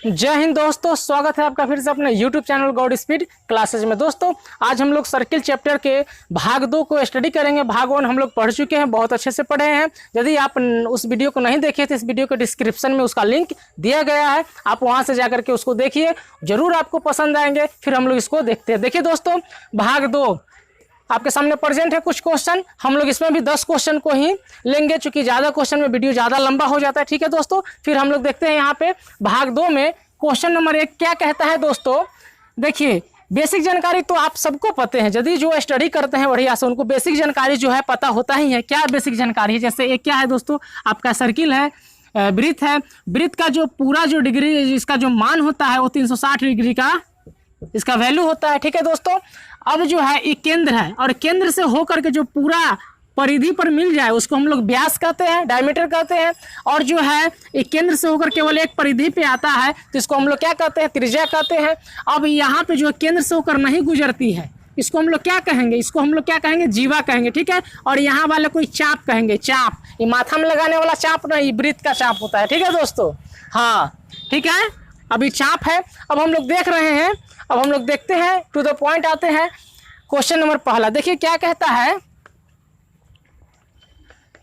जय हिंद दोस्तों, स्वागत है आपका फिर से अपने YouTube channel God speed classes में। दोस्तों आज हम लोग सर्किल चैप्टर के भाग 2 को स्टडी करेंगे। भाग 1 हम लोग पढ़ चुके हैं, बहुत अच्छे से पढ़े हैं। यदि आप उस वीडियो को नहीं देखे तो इस वीडियो के डिस्क्रिप्शन में उसका लिंक दिया गया है, आप वहां से जाकर के उसको देखिए, जरूर आपको पसंद आएंगे। फिर हम लोग इसको देखते हैं। देखिए दोस्तों, भाग 2 आपके सामने प्रेजेंट है कुछ क्वेश्चन। हम लोग इसमें भी 10 क्वेश्चन को ही लेंगे, चूंकि ज़्यादा क्वेश्चन में वीडियो ज़्यादा लंबा हो जाता है। ठीक है दोस्तों, फिर हम लोग देखते हैं यहाँ पे भाग 2 में क्वेश्चन नंबर 1 क्या कहता है। दोस्तों देखिए, बेसिक जानकारी तो आप सबको पते हैं, यदि जो स्टडी करते हैं बढ़िया से उनको बेसिक जानकारी जो है पता होता ही है। क्या बेसिक जानकारी है? जैसे एक क्या है दोस्तों, आपका सर्किल है, वृत्त है। वृत्त का जो पूरा जो डिग्री, इसका जो मान होता है वो 360 डिग्री का इसका वैल्यू होता है। ठीक है दोस्तों, अब जो है एक केंद्र है और केंद्र से होकर के जो पूरा परिधि पर मिल जाए उसको हम लोग व्यास कहते हैं, डायमीटर कहते हैं। और जो है एक केंद्र से होकर केवल एक परिधि पे आता है तो इसको हम लोग क्या कहते हैं? त्रिज्या कहते हैं। अब यहाँ पे जो केंद्र से होकर नहीं गुजरती है इसको हम लोग क्या कहेंगे? इसको हम लोग क्या कहेंगे? जीवा कहेंगे। ठीक है, और यहाँ वाले कोई चाप कहेंगे। चाप, ये माथा में लगाने वाला चाप नहीं, वृत्त का चाप होता है। ठीक है दोस्तों, हाँ ठीक है, अभी चाप है। अब हम लोग देख रहे हैं, अब हम लोग देखते हैं, टू द पॉइंट आते हैं। क्वेश्चन नंबर पहला देखिए क्या कहता है।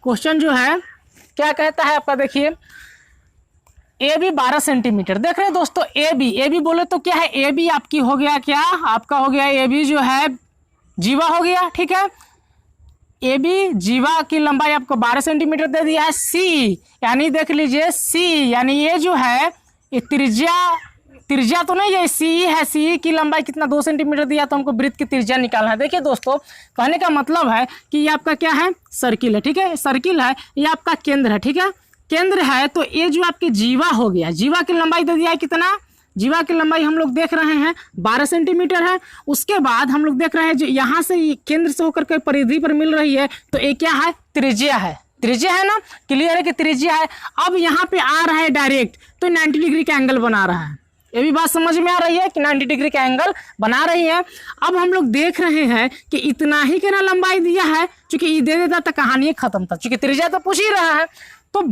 क्वेश्चन जो है क्या कहता है आपका, देखिए ए बी 12 सेंटीमीटर। देख रहे हैं दोस्तों, ए बी बोले तो क्या है? ए बी आपकी हो गया, क्या आपका हो गया? ए बी जो है जीवा हो गया। ठीक है, ए बी जीवा की लंबाई आपको 12 सेंटीमीटर दे दिया है। सी यानी देख लीजिए, सी यानी ये जो है ये त्रिज्या तो नहीं है, सी है। सी की लंबाई कितना? 2 सेंटीमीटर दिया, तो हमको वृत्त की त्रिज्या निकालना है। देखिए दोस्तों, कहने का मतलब है कि ये आपका क्या है? सर्किल है। ठीक है, सर्किल है, ये आपका केंद्र है। ठीक है, केंद्र है तो ये जो आपकी जीवा हो गया, जीवा की लंबाई दे दिया है कितना? जीवा की लंबाई हम लोग देख रहे हैं 12 सेंटीमीटर है। उसके बाद हम लोग देख रहे हैं जो यहाँ से केंद्र से होकर के परिधि पर मिल रही है तो ये क्या है? त्रिज्या है। त्रिज्या है ना, क्लियर है कि त्रिज्या है। अब यहाँ पे आ रहा है डायरेक्ट तो 90 डिग्री का एंगल बना रहा है। ये भी बात समझ में आ रही है कि 90 डिग्री का एंगल बना रही है। अब हम लोग देख रहे हैं कि इतना ही के ना लंबाई दिया है, चूंकि ई दे देता तो कहानी खत्म था, चूंकि त्रिज्या तो पूछ ही रहा है। तो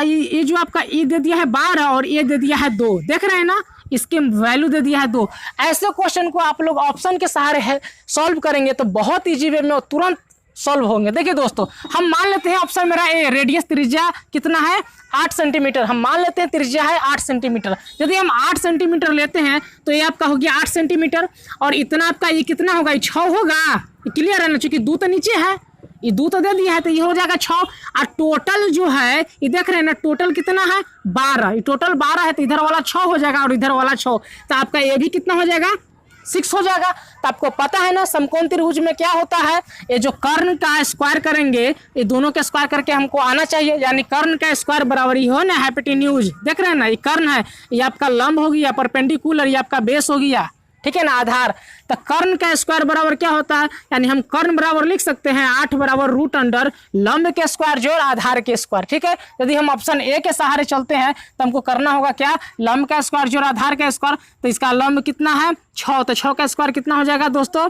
ये जो आपका ई दे दिया है 12 और ये दे दिया है 2, देख रहे हैं ना, इसके वैल्यू दे दिया है 2। ऐसे क्वेश्चन को आप लोग ऑप्शन के सहारे सॉल्व करेंगे तो बहुत ईजी वे में तुरंत सॉल्व होंगे। देखिए दोस्तों, हम मान लेते हैं ऑप्शन मेरा ए, रेडियस त्रिज्या कितना है? 8 सेंटीमीटर। हम मान लेते हैं त्रिज्या है 8 सेंटीमीटर। यदि हम 8 सेंटीमीटर लेते हैं तो ये आपका हो गया 8 सेंटीमीटर और इतना आपका ये कितना होगा? ये 6 होगा। क्लियर है ना, चूंकि 2 तो नीचे है, ये 2 तो दे दिया है तो ये हो जाएगा 6। और टोटल जो है ये देख रहे हैं ना, टोटल कितना है? 12। ये टोटल 12 है तो इधर वाला 6 हो जाएगा और इधर वाला 6, तो आपका ये भी कितना हो जाएगा? 6 हो जाएगा। तो आपको पता है ना समकोण त्रिभुज में क्या होता है? ये जो कर्ण का स्क्वायर करेंगे, ये दोनों के स्क्वायर करके हमको आना चाहिए, यानी कर्ण का स्क्वायर बराबर ही हो ना हाइपोटेन्यूज। देख रहे हैं ना, ये कर्ण है, ये आपका लंब हो गया, परपेंडिकुलर ये आपका बेस हो गया। ठीक है ना, आधार। तो कर्ण का स्क्वायर बराबर क्या होता है? यानी हम कर्ण बराबर लिख सकते हैं 8 बराबर रूट अंडर लंब के स्क्वायर जोड़ आधार के स्क्वायर। ठीक है, यदि हम ऑप्शन ए के सहारे चलते हैं तो हमको करना होगा क्या? लंब का स्क्वायर जोड़ आधार का स्क्वायर। तो इसका लंब कितना है? 6, तो 6 का स्क्वायर कितना हो जाएगा दोस्तों?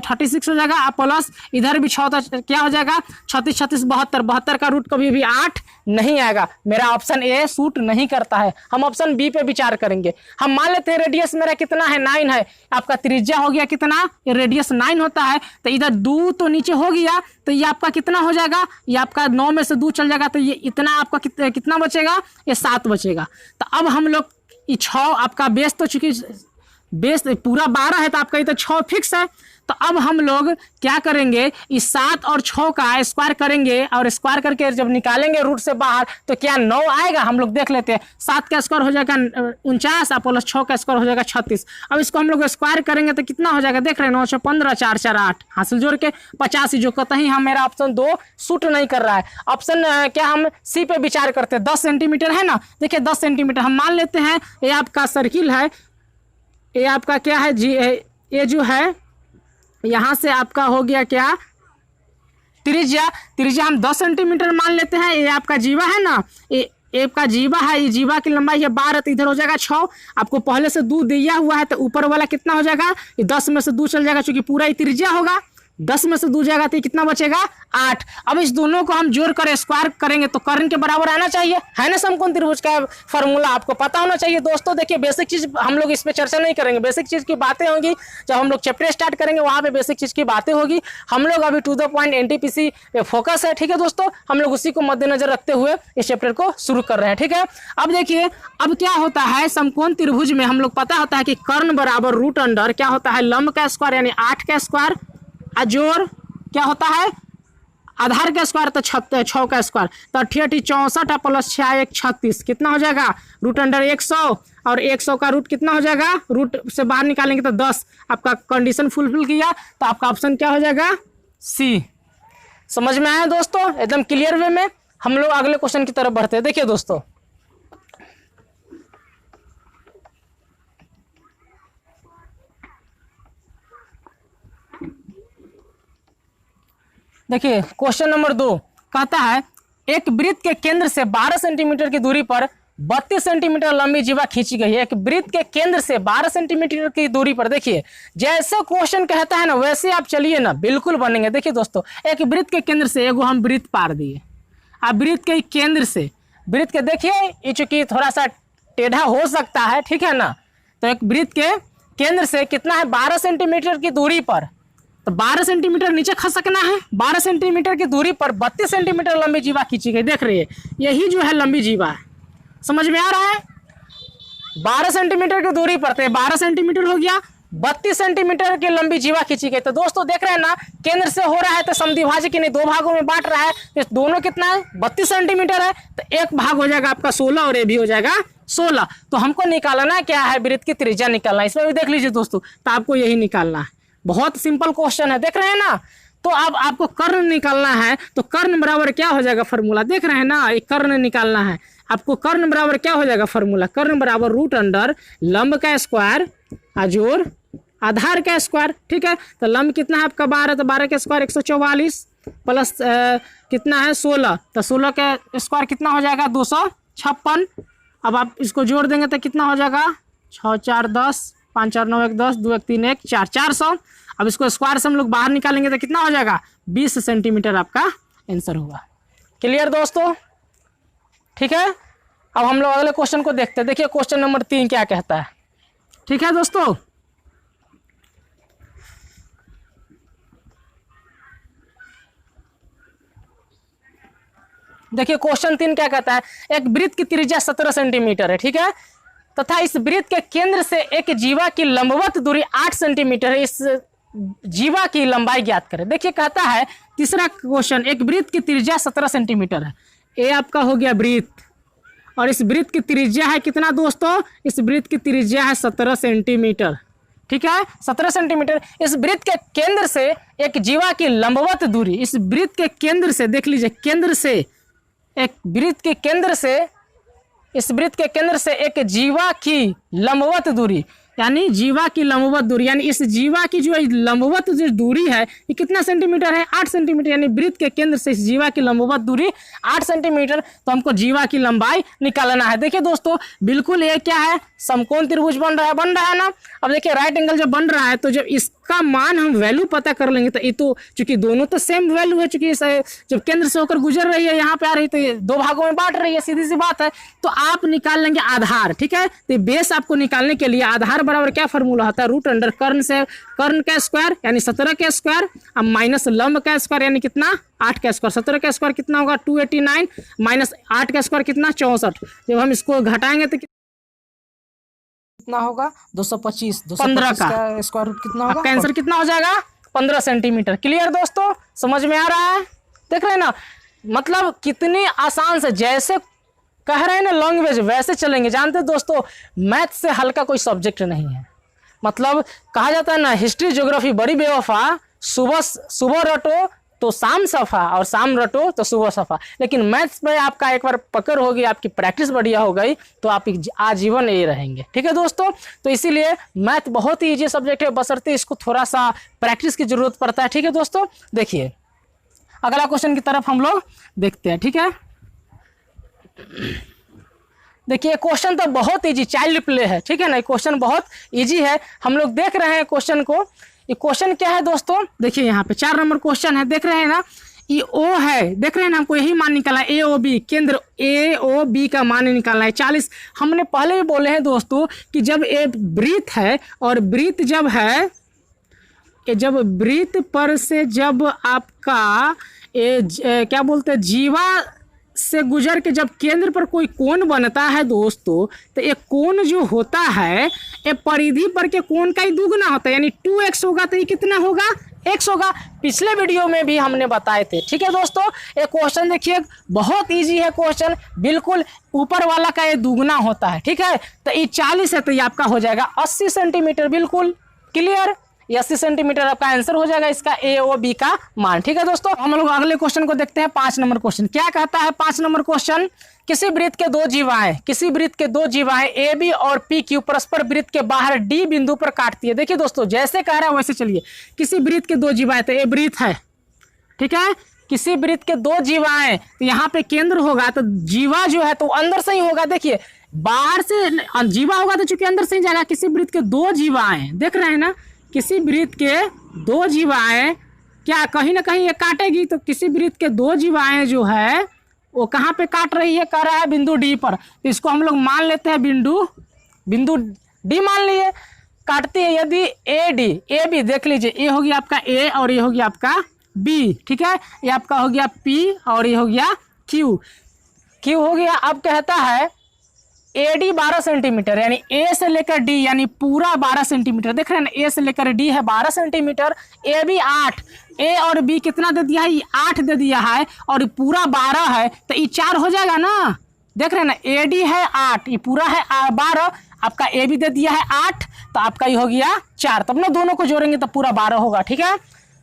36 हो जाएगा। आप प्लस इधर भी 6 तो क्या हो जाएगा? 36 36 72, 72 का रूट कभी भी 8 नहीं आएगा। मेरा ऑप्शन ए सूट नहीं करता है, हम ऑप्शन बी पे विचार करेंगे। हम मान लेते हैं रेडियस मेरा कितना है? 9 है। आपका त्रिज्या हो गया कितना? ये रेडियस 9 होता है, तो इधर 2 तो नीचे हो गया, तो ये आपका कितना हो जाएगा? ये आपका 9 में से 2 चल जाएगा, तो ये इतना आपका कितना बचेगा? ये 7 बचेगा। तो अब हम लोग ये 6 आपका बेस तो चूंकि बेस पूरा 12 है तो आपका ये तो 6 फिक्स है। तो अब हम लोग क्या करेंगे? इस 7 और 6 का स्क्वायर करेंगे और स्क्वायर करके जब निकालेंगे रूट से बाहर तो क्या 9 आएगा? हम लोग देख लेते हैं। 7 का स्क्वायर हो जाएगा 49 और प्लस 6 का स्क्वायर हो जाएगा 36। अब इसको हम लोग स्क्वायर करेंगे तो कितना हो जाएगा? देख रहे हैं 9 6 15 4 4 8 हासिल जोड़ के 85। जो कतई हम मेरा ऑप्शन 2 सूट नहीं कर रहा है। ऑप्शन क्या हम सी पे विचार करते हैं? 10 सेंटीमीटर है ना, देखिए 10 सेंटीमीटर हम मान लेते हैं। ये आपका सर्किल है, ये आपका क्या है? ये जो है यहाँ से आपका हो गया क्या? त्रिज्या हम 10 सेंटीमीटर मान लेते हैं। ये आपका जीवा है ना, ये आपका जीवा है, ये जीवा की लंबाई है 12, तो इधर हो जाएगा 6। आपको पहले से 2 दिया हुआ है तो ऊपर वाला कितना हो जाएगा? ये 10 में से 2 चल जाएगा, चूंकि पूरा ही त्रिज्या होगा। 10 में से 2 जाएगा तो कितना बचेगा 8। अब इस दोनों को हम जोड़ कर स्क्वायर करेंगे तो कर्ण के बराबर आना चाहिए, है ना। समकोण त्रिभुज का फॉर्मूला आपको पता होना चाहिए दोस्तों। देखिए बेसिक चीज हम लोग इस पे चर्चा नहीं करेंगे, बेसिक चीज की बातें होंगी जब हम लोग चैप्टर स्टार्ट करेंगे, वहां पे बेसिक चीज की बातें होगी। हम लोग अभी टू द पॉइंट एनटीपीसी पे फोकस है, ठीक है दोस्तों। हम लोग उसी को मद्देनजर रखते हुए इस चैप्टर को शुरू कर रहे हैं, ठीक है। अब देखिए अब क्या होता है समकोण त्रिभुज में, हम लोग पता होता है कि कर्ण बराबर रूट अंडर क्या होता है लंब का स्क्वायर यानी 8 का स्क्वायर अजोर क्या होता है आधार का स्क्वायर तो 6 का स्क्वायर तो 88 64 प्लस 6 1 36 कितना हो जाएगा रूट अंडर 100 और 100 का रूट कितना हो जाएगा, रूट से बाहर निकालेंगे तो 10। आपका कंडीशन फुलफिल किया तो आपका ऑप्शन क्या हो जाएगा सी। समझ में आया दोस्तों, एकदम क्लियर वे में। हम लोग अगले क्वेश्चन की तरफ बढ़ते हैं। देखिए दोस्तों देखिए क्वेश्चन नंबर 2 कहता है एक वृत्त के केंद्र से 12 सेंटीमीटर की दूरी पर 32 सेंटीमीटर लंबी जीवा खींची गई है। एक वृत्त के केंद्र से 12 सेंटीमीटर की दूरी पर, देखिए जैसे क्वेश्चन कहता है ना वैसे आप चलिए ना, बिल्कुल बनेंगे। देखिए दोस्तों एक वृत्त के केंद्र से एगो हम वृत्त पार दिए, अब वृत्त के केंद्र से वृत्त के देखिए ये चूंकि थोड़ा सा टेढ़ा हो सकता है, ठीक है ना। तो एक वृत्त के केंद्र से कितना है 12 सेंटीमीटर की दूरी पर, तो 12 सेंटीमीटर नीचे खसकना है। 12 सेंटीमीटर की दूरी पर 32 सेंटीमीटर लंबी जीवा खींची गई, देख रही है यही जो है लंबी जीवा है। समझ में आ रहा है 12 सेंटीमीटर की दूरी पर, तो 12 सेंटीमीटर हो गया, 32 सेंटीमीटर की लंबी जीवा खींची गई। तो दोस्तों देख रहे हैं ना केंद्र से हो रहा है तो समद्विभाजक की नहीं 2 भागों में बांट रहा है, तो दोनों कितना है 32 सेंटीमीटर है, तो एक भाग हो जाएगा आपका 16 और ये भी हो जाएगा 16। तो हमको निकालना क्या है वृत्त की त्रिज्या निकालना है। इसमें भी देख लीजिए दोस्तों, तो आपको यही निकालना है, बहुत सिंपल क्वेश्चन है, देख रहे हैं ना। तो अब आपको कर्ण निकालना है, तो कर्ण बराबर क्या हो जाएगा फॉर्मूला, देख रहे हैं ना, एक कर्ण निकालना है आपको। कर्ण बराबर क्या हो जाएगा फॉर्मूला, कर्ण बराबर रूट अंडर लंब का स्क्वायर अजोर आधार का स्क्वायर, ठीक है। तो लंब कितना है आपका 12, तो 12 का स्क्वायर 144 प्लस कितना है 16, तो 16 का स्क्वायर कितना हो जाएगा 256। अब आप इसको जोड़ देंगे तो कितना हो जाएगा 6 4 10 5 4 9 1 10 2 1 3 1 4 400। अब इसको स्क्वायर से हम लोग बाहर निकालेंगे तो कितना हो जाएगा 20 सेंटीमीटर आपका आंसर होगा। क्लियर दोस्तों, ठीक है। अब हम लोग अगले क्वेश्चन को देखते हैं। देखिए क्वेश्चन नंबर 3 क्या कहता है, ठीक है दोस्तों। देखिए क्वेश्चन 3 क्या कहता है, एक वृत्त की त्रिज्या 17 सेंटीमीटर है, ठीक है, तथा इस वृत्त के केंद्र से एक जीवा की लंबवत दूरी 8 सेंटीमीटर है। इस जीवा की लंबाई ज्ञात करें। देखिए कहता है तीसरा क्वेश्चन, एक वृत्त की त्रिज्या 17 सेंटीमीटर है, ये आपका हो गया वृत्त, और इस वृत्त की त्रिज्या है कितना दोस्तों, इस वृत्त की त्रिज्या है 17 सेंटीमीटर, ठीक है 17 सेंटीमीटर। इस वृत्त के केंद्र से एक जीवा की लंबवत दूरी, इस वृत्त के केंद्र से देख लीजिए, केंद्र से एक वृत्त के केंद्र से, इस वृत्त के केंद्र से एक जीवा की लंबवत दूरी, यानी जीवा की लंबवत दूरी, यानी इस जीवा की जो लंबवत जो दूरी है ये कितना सेंटीमीटर है 8 सेंटीमीटर, यानी वृत्त के केंद्र से इस जीवा की लंबवत दूरी 8 सेंटीमीटर। तो हमको जीवा की लंबाई निकालना है। देखिए दोस्तों बिल्कुल ये क्या है समकोण त्रिभुज बन रहा है ना। अब देखिए राइट एंगल जब बन रहा है तो जब इसका मान हम वैल्यू पता कर लेंगे तो ये तो चूंकि दोनों तो सेम वैल्यू है, चूंकि जब केंद्र से होकर गुजर रही है यहाँ पे आ रही तो ये 2 भागों में बांट रही है, सीधी सी बात है। तो आप निकाल लेंगे आधार, ठीक है। तो बेस आपको निकालने के लिए आधार बराबर क्या फॉर्मूला होता है, रूट अंडर कर्ण से कर्ण का स्क्वायर यानी 17 का स्क्वायर अब माइनस लंब का स्क्वायर यानी कितना 8 का स्क्वायर। 17 का स्क्वायर कितना होगा 289 माइनस 8 का स्क्वायर कितना 64। जब हम इसको घटाएंगे तो कितना होगा 225, 15 का स्क्वायर रूट कितना होगा, आपका आंसर कितना हो जाएगा 15 सेंटीमीटर। क्लियर दोस्तों, समझ में आ रहा है, देख रहे हैं ना, मतलब कितनी आसान से जैसे कह रहे हैं ना लैंग्वेज वैसे चलेंगे। जानते दोस्तों मैथ से हल्का कोई सब्जेक्ट नहीं है, मतलब कहा जाता है ना हिस्ट्री ज्योग्राफी बड़ी बेवफा, सुबह रटो तो शाम सफा और शाम रटो तो सुबह सफा। लेकिन मैथ्स में आपका एक बार पकड़ होगी, आपकी प्रैक्टिस बढ़िया हो गई तो आप आजीवन ये रहेंगे, ठीक है दोस्तों। तो इसीलिए मैथ बहुत ही ईजी सब्जेक्ट है, बशर्ते इसको थोड़ा सा प्रैक्टिस की जरूरत पड़ता है, ठीक है दोस्तों। देखिए अगला क्वेश्चन की तरफ हम लोग देखते हैं, ठीक है। देखिए क्वेश्चन तो बहुत इजी चाइल्ड प्ले है, ठीक है ना, क्वेश्चन बहुत इजी है। हम लोग देख रहे हैं क्वेश्चन को, ये क्वेश्चन क्या है दोस्तों, देखिए यहाँ पे 4 नंबर क्वेश्चन है, देख रहे हैं ना, ये ओ है, देख रहे हैं ना, हमको यही मान निकालना है, ए ओ बी, केंद्र ए ओ बी का मान निकालना है 40। हमने पहले भी बोले हैं दोस्तों कि जब ए वृत्त है और वृत्त जब है, जब वृत्त पर से जब आपका क्या बोलते हैं, जीवा से गुजर के जब केंद्र पर कोई कोण बनता है दोस्तों, तो एक कोण जो होता है ये परिधि पर के कोण का ही दुगना होता है, यानी 2x होगा, तो ये कितना होगा, x होगा। पिछले वीडियो में भी हमने बताए थे, ठीक है दोस्तों। ये क्वेश्चन देखिए बहुत इजी है क्वेश्चन, बिल्कुल ऊपर वाला का ये दुगना होता है, ठीक है। तो ये 40 है, तो ये आपका हो जाएगा 80 सेंटीमीटर, बिल्कुल क्लियर। 80 सेंटीमीटर आपका आंसर हो जाएगा इसका ए ओ बी का मान, ठीक है दोस्तों। हम लोग अगले क्वेश्चन को देखते हैं, 5 नंबर क्वेश्चन क्या कहता है। 5 नंबर क्वेश्चन, किसी वृत्त के दो जीवाएं ए बी और पी क्यू परस्पर वृत्त के बाहर डी बिंदु पर काटती है। देखिए दोस्तों जैसे कह रहा है वैसे चलिए, किसी वृत्त के 2 जीवाएं, तो ये वृत्त है, ठीक है, किसी वृत्त के 2 जीवाएं, तो यहाँ पे केंद्र होगा, तो जीवा जो है तो अंदर से ही होगा, देखिए बाहर से जीवा होगा तो चूंकि अंदर से ही जाएगा। किसी वृत्त के 2 जीवाएं, देख रहे हैं ना, किसी वृत्त के 2 जीवाएं क्या कहीं ना कहीं ये काटेगी, तो किसी वृत्त के 2 जीवाएं जो है वो कहाँ पे काट रही है, कर रहा है बिंदु डी पर, तो इसको हम लोग मान लेते हैं बिंदु डी मान लिए, काटती है यदि ए डी, ए बी देख लीजिए, ये हो गया आपका ए और ये हो गया आपका बी, ठीक है, ये आपका हो गया पी और ये हो गया क्यू हो गया। अब कहता है ए डी 12 सेंटीमीटर, यानी ए से लेकर डी यानी पूरा 12 सेंटीमीटर, देख रहे हैं ना, ए से लेकर डी है 12 सेंटीमीटर, ए बी 8, ए और बी कितना दे दिया है, ये 8 दे दिया है, और पूरा 12 है, तो ये 4 हो जाएगा ना, देख रहे हैं ना, ए डी है 8, ये पूरा है 12, आपका ए बी दे दिया है 8, तो आपका ये हो गया 4, तब ना दोनों को जोड़ेंगे तो पूरा 12 होगा, ठीक है।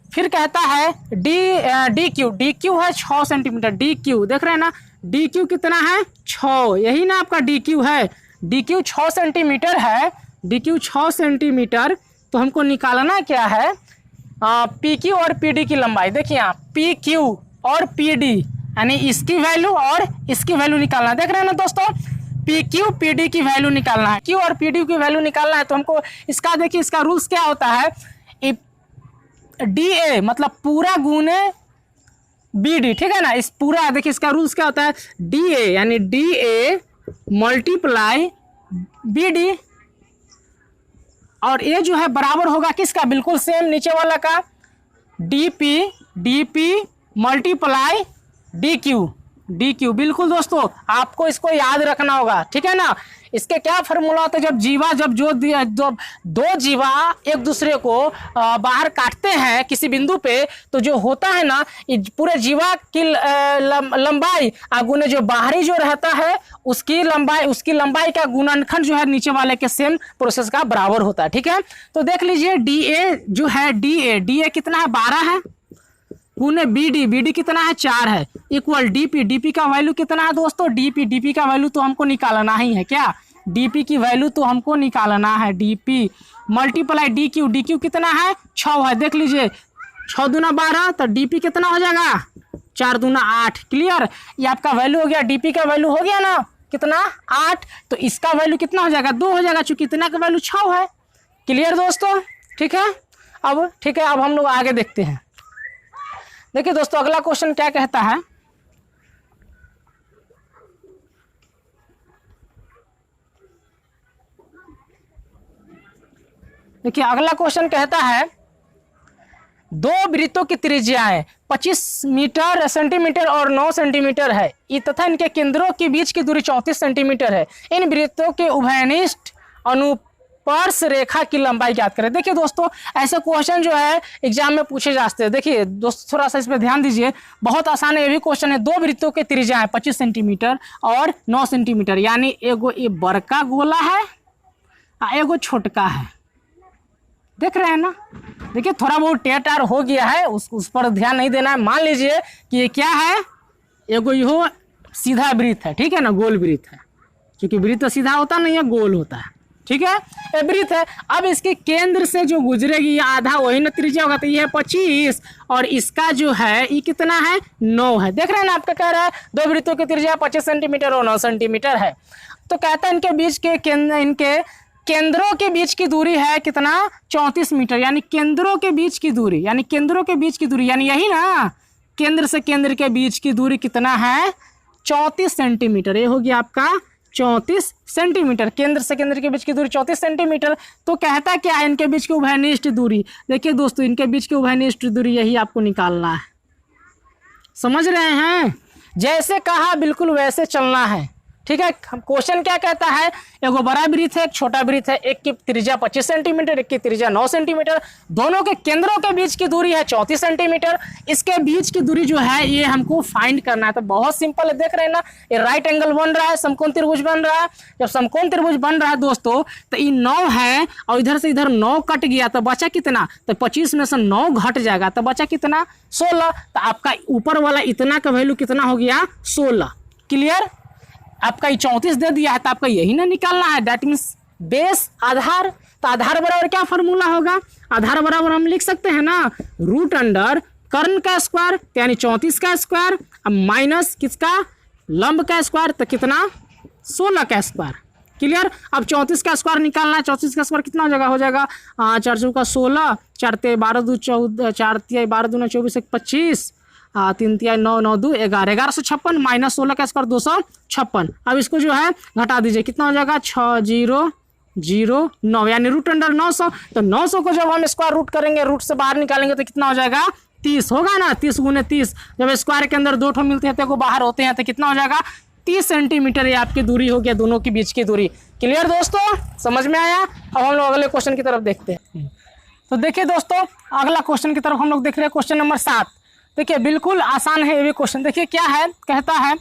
फिर कहता है डी क्यू है 6 सेंटीमीटर, डी क्यू देख रहे हैं ना, डी क्यू कितना है 6, यही ना आपका डी क्यू है, डी क्यू 6 सेंटीमीटर है, डी क्यू 6 सेंटीमीटर, तो हमको निकालना क्या है, पी क्यू और पी डी की लंबाई। देखिए यहाँ पी क्यू और पी डी यानी इसकी वैल्यू और इसकी वैल्यू निकालना है, देख रहे हैं ना दोस्तों, पी क्यू पी डी की वैल्यू निकालना है, क्यू और पी डी की वैल्यू निकालना है, तो हमको इसका देखिए इसका रूल्स क्या होता है, डी ए मतलब पूरा गुने बी डी, ठीक है ना, इस पूरा देखिए इसका रूल्स क्या होता है, डी ए यानी D A multiply B D, और ये जो है बराबर होगा किसका, बिल्कुल सेम नीचे वाला का, D P multiply D Q, बिल्कुल दोस्तों आपको इसको याद रखना होगा, ठीक है ना। इसके क्या फार्मूला होता है, जब जो 2 जीवा एक दूसरे को बाहर काटते हैं किसी बिंदु पे, तो जो होता है ना, पूरे जीवा की लंबाई गुने जो बाहरी जो रहता है उसकी लंबाई का गुणनखंड जो है नीचे वाले के सेम प्रोसेस का बराबर होता है, ठीक है। तो देख लीजिए डी ए जो है, डी ए कितना है 12 है, गुने बी डी कितना है 4 है, इक्वल डी पी का वैल्यू कितना है दोस्तों, डी पी का वैल्यू तो हमको निकालना ही है, क्या डी पी की वैल्यू तो हमको निकालना है, D P multiply D Q कितना है 6 है, देख लीजिए 6 दूना 12, तो डी पी कितना हो जाएगा 4 दूना 8, क्लियर। ये आपका वैल्यू हो गया, डी पी का वैल्यू हो गया ना कितना 8, तो इसका वैल्यू कितना हो जाएगा 2 हो जाएगा, चूंकि इतना का वैल्यू 6 है, क्लियर दोस्तों, ठीक है। अब हम लोग आगे देखते हैं। देखिए दोस्तों अगला क्वेश्चन क्या कहता है, देखिए अगला क्वेश्चन कहता है 2 वृत्तों की त्रिज्याएं 25 सेंटीमीटर और 9 सेंटीमीटर है, तथा इनके केंद्रों के बीच की दूरी 34 सेंटीमीटर है। इन वृत्तों के उभयनिष्ठ अनुप्रस्थ रेखा की लंबाई ज्ञात करें। देखिए दोस्तों ऐसे क्वेश्चन जो है एग्जाम में पूछे जाते हैं। देखिए दोस्तों थोड़ा सा इस पर ध्यान दीजिए, बहुत आसान है ये भी क्वेश्चन है। 2 वृत्तों के त्रिज्याएं 25 सेंटीमीटर और 9 सेंटीमीटर, यानी एगो ये बड़का गोला है एगो छोटका है, देख रहे हैं ना। देखिए थोड़ा बहुत टेढ़ हो गया है, उस पर ध्यान नहीं देना है। मान लीजिए कि ये क्या है, एगो यो सीधा वृत्त है, ठीक है ना, गोल वृत्त है, क्योंकि वृत्त तो सीधा होता नहीं है, गोल होता है, ठीक है, ये वृत्त है। अब इसके केंद्र से जो गुजरेगी ये आधा वही ना त्रिज्या होगा, तो ये है 25 और इसका जो है ये कितना है 9 है। देख रहे हैं ना, आपका कह रहा है 2 वृत्तों की त्रिज्या 25 सेंटीमीटर और 9 सेंटीमीटर है। तो कहता है इनके बीच के केंद्र, इनके केंद्रों के बीच की दूरी है कितना, 34 मीटर, यानी केंद्रों के बीच की दूरी, यानी केंद्रों के बीच की दूरी, यानी यही ना, केंद्र से केंद्र के बीच की दूरी कितना है, 34 सेंटीमीटर। ये हो गया आपका 34 सेंटीमीटर, केंद्र से केंद्र के बीच की दूरी 34 सेंटीमीटर। तो कहता क्या है, इनके बीच की उभयनिष्ठ दूरी। देखिए दोस्तों, इनके बीच की उभयनिष्ठ दूरी यही आपको निकालना है, समझ रहे हैं, जैसे कहा बिल्कुल वैसे चलना है, ठीक है। क्वेश्चन क्या कहता है, एगो बड़ा वृत्त है, एक छोटा वृत्त है, एक की त्रिज्या 25 सेंटीमीटर, एक की त्रिज्या 9 सेंटीमीटर, दोनों के केंद्रों के बीच की दूरी है 34 सेंटीमीटर। इसके बीच की दूरी जो है ये हमको फाइंड करना है। तो बहुत सिंपल है, देख रहे हैं ना, ये राइट एंगल बन रहा है, समकोण त्रिभुज बन रहा है। जब समकोण त्रिभुज बन रहा है दोस्तों, तो ये 9 है और इधर से इधर 9 कट गया, तो बचा कितना, तो 25 में से 9 घट जाएगा, तो बचा कितना, 16। तो आपका ऊपर वाला इतना का वैल्यू कितना हो गया, 16। क्लियर, आपका ये 34 दे दिया है, तो आपका यही ना निकालना है, दैट मीन्स बेस, आधार। तो आधार बराबर क्या फॉर्मूला होगा, आधार बराबर हम लिख सकते हैं ना, रूट अंडर कर्ण का स्क्वायर, यानी 34 का स्क्वायर, अब माइनस किसका, लंब का स्क्वायर, तो कितना, 16 का स्क्वायर। क्लियर, अब 34 का स्क्वायर निकालना है, 34 का स्क्वायर कितना हो जाएगा, 4 चौका 16, 4 तिहाई 12 दू 14, 4 तिहाई 12 दूना 24, 1 25, 3 तिहाई 9, 9 2 11, 1156 माइनस 16 का स्क्वायर 256। अब इसको जो है घटा दीजिए, कितना हो जाएगा, 6009, यानी रूट अंडर 900। तो 900 को जब हम स्क्वायर रूट करेंगे, रूट से बाहर निकालेंगे, तो कितना हो जाएगा, 30 होगा ना, 30 गुने 30। जब स्क्वायर के अंदर 2 ठो मिलते हैं तो बाहर होते हैं, तो कितना हो जाएगा, 30 सेंटीमीटर। ये आपकी दूरी हो गया, दोनों के बीच की दूरी। क्लियर दोस्तों, समझ में आया। अब हम लोग अगले क्वेश्चन की तरफ देखते हैं। तो देखिए दोस्तों, अगला क्वेश्चन की तरफ हम लोग देख रहे हैं, क्वेश्चन नंबर 7। देखिए बिल्कुल आसान है ये भी क्वेश्चन। देखिए क्या है, कहता है,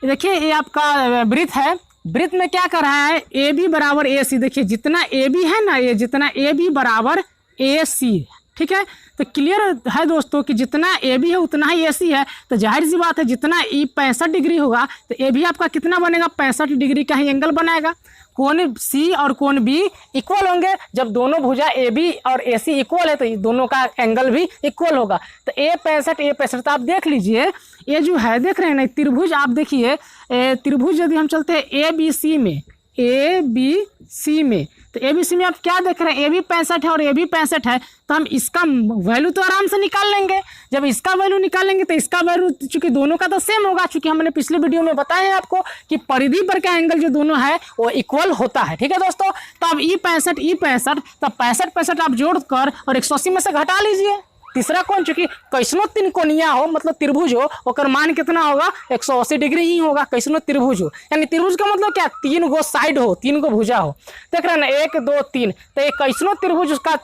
देखिए ये आपका वृत्त है, वृत्त में क्या कर रहा है, ए बी बराबर ए सी। देखिए जितना ए बी है ना, ये जितना ए बी बराबर ए सी, ठीक है। तो क्लियर है दोस्तों कि जितना ए बी है उतना ही ए सी है। तो जाहिर सी बात है, जितना ई 65 डिग्री होगा, तो ए भी आपका कितना बनेगा, 65 डिग्री का ही एंगल बनाएगा। कोण सी और कोण बी इक्वल होंगे। जब दोनों भुजा ए बी और ए सी इक्वल है, तो दोनों का एंगल भी इक्वल होगा। तो ए 65 तो आप देख लीजिए, ये जो है देख रहे हैं ना त्रिभुज, आप देखिए त्रिभुज यदि हम चलते हैं ए बी सी में, ए बी सी में, तो ए बी सी में आप क्या देख रहे हैं, ए भी 65 है और ए भी 65 है, तो हम इसका वैल्यू तो आराम से निकाल लेंगे। जब इसका वैल्यू निकालेंगे तो इसका वैल्यू, चूंकि दोनों का तो सेम होगा, चूंकि हमने पिछले वीडियो में बताया है आपको कि परिधि पर का एंगल जो दोनों है वो इक्वल होता है, ठीक है दोस्तों। तो अब ई 65, तो 65 आप जोड़कर और 180 में से घटा लीजिए। तीसरा कोण, चूंकि कैसनो तीन कोनिया हो, मतलब त्रिभुज हो, ओकर मान कितना होगा, 180 डिग्री ही होगा, कैसनो त्रिभुज हो। यानी त्रिभुज का मतलब क्या, 3 गो साइड हो, 3 गो भुजा हो। देख रहे हैं ना, 1 2 3, तो एक कैसनो त्रिभुज का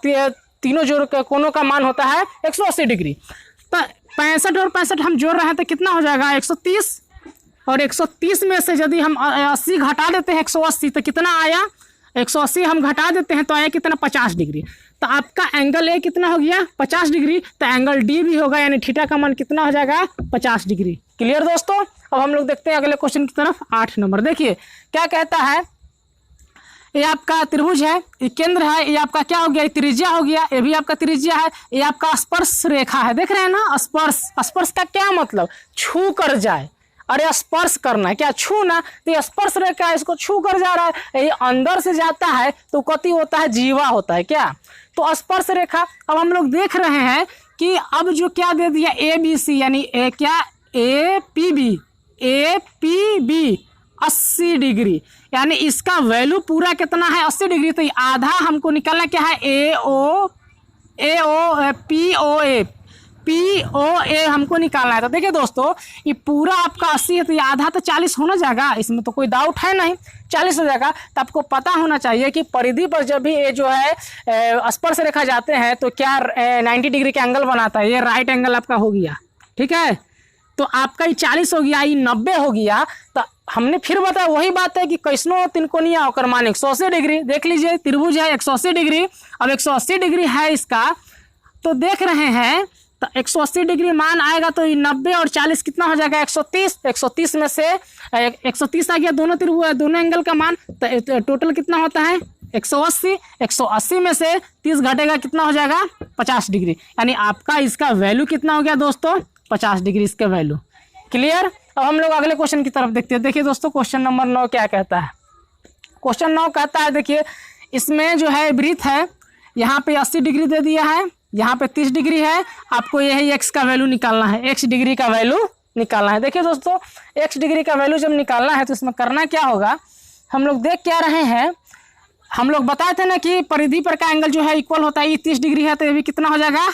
तीनों जोड़ के कोनों का मान होता है 180 डिग्री। तो 65 और 65 हम जोड़ रहे हैं, तो कितना हो जाएगा, 130। और 130 में से यदि हम 80 घटा देते हैं 180, तो कितना आया, 180 हम घटा देते हैं तो आया कितना, 50 डिग्री। तो आपका एंगल ए कितना हो गया, 50 डिग्री। तो एंगल डी भी होगा, यानी थीटा का मान कितना हो जाएगा, 50 डिग्री। क्लियर दोस्तों। अब हम लोग देखते हैं अगले क्वेश्चन की तरफ, 8 नंबर। देखिए क्या कहता है, ये आपका त्रिभुज है, ये केंद्र है, ये आपका क्या हो गया, त्रिज्या हो गया, ये भी आपका त्रिज्या है, ये आपका स्पर्श रेखा है। देख रहे हैं ना, स्पर्श, स्पर्श का क्या मतलब, छू कर जाए। अरे स्पर्श करना है, क्या छूना, तो ये स्पर्श रेखा है, इसको छू कर जा रहा है, ये अंदर से जाता है तो कति होता है, जीवा होता है क्या, तो स्पर्श रेखा। अब हम लोग देख रहे हैं कि अब जो क्या दे दिया, ए बी सी, यानी ए क्या, ए पी बी 80 डिग्री, यानी इसका वैल्यू पूरा कितना है, 80 डिग्री। तो आधा हमको निकालना क्या है, पी ओ ए हमको निकालना है। तो देखिए दोस्तों, ये पूरा आपका 80 है, तो ये आधा तो 40 होना जाएगा, इसमें तो कोई डाउट है नहीं, 40 हो जाएगा। तो आपको पता होना चाहिए कि परिधि पर जब भी ये जो है स्पर्श रेखा जाते हैं तो क्या 90 डिग्री का एंगल बनाता है, ये राइट एंगल आपका हो गया, ठीक है। तो आपका ये 40 हो गया, ये 90 हो गया। तो हमने फिर बताया वही बात है कि कैसनो तिनकोनिया होकर मान 180 डिग्री। देख लीजिए त्रिभुज है 180 डिग्री, अब 180 डिग्री है इसका, तो देख रहे हैं तो 180 डिग्री मान आएगा, तो 90 और 40 कितना हो जाएगा, 130। 130 में से 130 आ गया, दोनों त्रिभुज, दोनों एंगल का मान, तो टोटल कितना होता है 180। 180 में से 30 घटेगा, कितना हो जाएगा 50 डिग्री, यानी आपका इसका वैल्यू कितना हो गया दोस्तों, 50 डिग्री इसका वैल्यू। क्लियर। अब हम लोग अगले क्वेश्चन की तरफ देखते हैं। देखिए दोस्तों, क्वेश्चन नंबर 9 क्या कहता है। क्वेश्चन 9 कहता है, देखिए इसमें जो है वृत्त है, यहाँ पे 80 डिग्री दे दिया है, यहाँ पे 30 डिग्री है, आपको यही एक्स का वैल्यू निकालना है, एक्स डिग्री का वैल्यू निकालना है। देखिए दोस्तों, एक्स डिग्री का वैल्यू जब निकालना है तो इसमें करना क्या होगा, हम लोग देख क्या रहे हैं, हम लोग बताए थे ना कि परिधि पर का एंगल जो है इक्वल होता है, ये 30 डिग्री है तो ये भी कितना हो जाएगा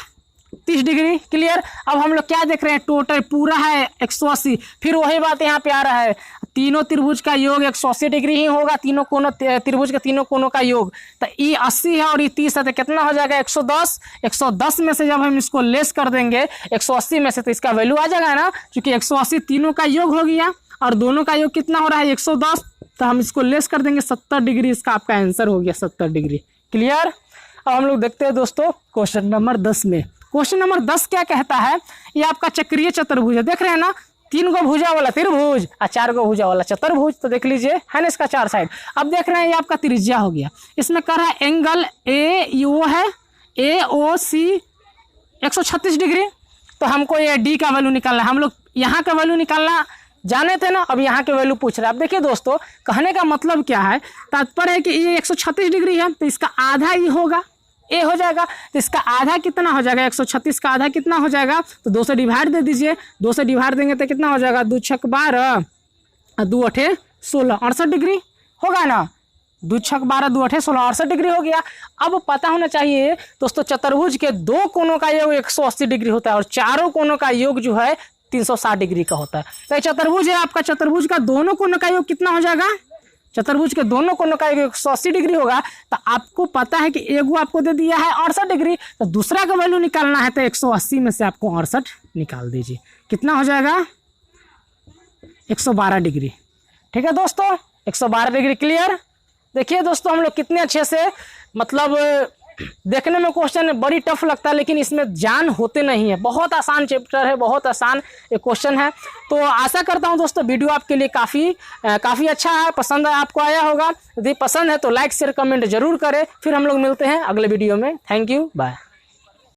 30 डिग्री। क्लियर। अब हम लोग क्या देख रहे हैं, टोटल पूरा है 180। फिर वही बात यहाँ पे आ रहा है, तीनों त्रिभुज का योग 180 डिग्री ही होगा, तीनों कोनों त्रिभुज के तीनों कोनों का योग। तो ये 80 है और ये 30 है तो कितना हो जाएगा 110। 110 में से जब हम इसको लेस कर देंगे 180 में से तो इसका वैल्यू आ जाएगा ना, क्योंकि 180 तीनों का योग हो गया और दोनों का योग कितना हो रहा है 110, तो हम इसको लेस कर देंगे 70 डिग्री, इसका आपका आंसर हो गया 70 डिग्री। क्लियर। अब हम लोग देखते हैं दोस्तों क्वेश्चन नंबर 10 में। क्वेश्चन नंबर 10 क्या कहता है, ये आपका चक्रीय चतुर्भुज है, देख रहे हैं ना, 3 गो भुजा वाला त्रिभुज और 4 गो भुजा वाला चतुर्भुज, तो देख लीजिए है ना इसका 4 साइड। अब देख रहे हैं ये आपका त्रिज्या हो गया, इसमें कर रहा है एंगल ए वो है AOC 136 डिग्री, तो हमको ये डी का वैल्यू निकालना है। हम लोग यहाँ का वैल्यू निकालना जाने थे ना, अब यहाँ के वैल्यू पूछ रहे हैं। अब देखिए दोस्तों, कहने का मतलब क्या है, तात्पर्य है कि ये 136 डिग्री है तो इसका आधा ये होगा, ए हो जाएगा, तो इसका आधा कितना हो जाएगा 136 का आधा कितना हो जाएगा, तो 2 से डिवाइड दे दीजिए, 2 से डिवाइड देंगे तो कितना हो जाएगा 2 छक 12 और 2 8 16 68 डिग्री होगा ना, 2 छक 12 2 8 16 68 डिग्री हो गया। अब पता होना चाहिए दोस्तों, चतुर्भुज के 2 कोनों का योग 180 डिग्री होता है और चारों कोनों का योग जो है 360 डिग्री का होता है। तो चतुर्भुज है आपका, चतुर्भुज का दोनों कोनों का योग कितना हो जाएगा, चतुर्भुज के दोनों कोनों का 180 डिग्री होगा। तो आपको पता है कि एगो आपको दे दिया है 68 डिग्री, तो दूसरा का वैल्यू निकालना है, तो 180 में से आपको 68 निकाल दीजिए, कितना हो जाएगा 112 डिग्री। ठीक है दोस्तों, 112 डिग्री। क्लियर। देखिए दोस्तों, हम लोग कितने अच्छे से, मतलब देखने में क्वेश्चन बड़ी टफ लगता है लेकिन इसमें जान होते नहीं है, बहुत आसान चैप्टर है, बहुत आसान एक क्वेश्चन है। तो आशा करता हूं दोस्तों वीडियो आपके लिए काफ़ी अच्छा है, पसंद आपको आया होगा। यदि पसंद है तो लाइक शेयर कमेंट जरूर करें। फिर हम लोग मिलते हैं अगले वीडियो में। Thank you, bye.